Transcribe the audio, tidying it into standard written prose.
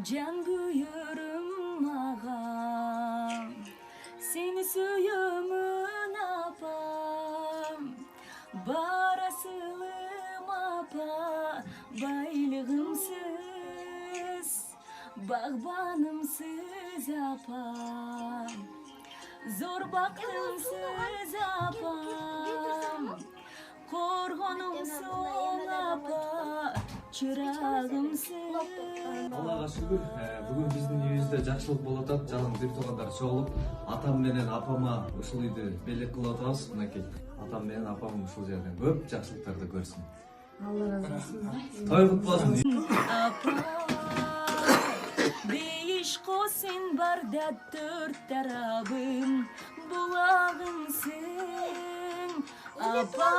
can büyürüm ağam. Seni söyümün apam, barasılım apa, baylığımsız, bağbanımsız apam. Zor baktımsız apam, korğonumsuz apa, çırağımsız. Аллага шүгүр, бүгүн биздин үйүбүздө жакшылык болуп атат. Жалаң бир туугандар чогулуп, атам менен апама ушул үйдү белек кылып атабыз. Мынакей, атам менен апам ушул жерден көп жакшылыктарды көрсүн. Алла разы болсын. Той кутуп болсун. Apa, beyiş kosin barda dört tarafım bulağımsın. Apa,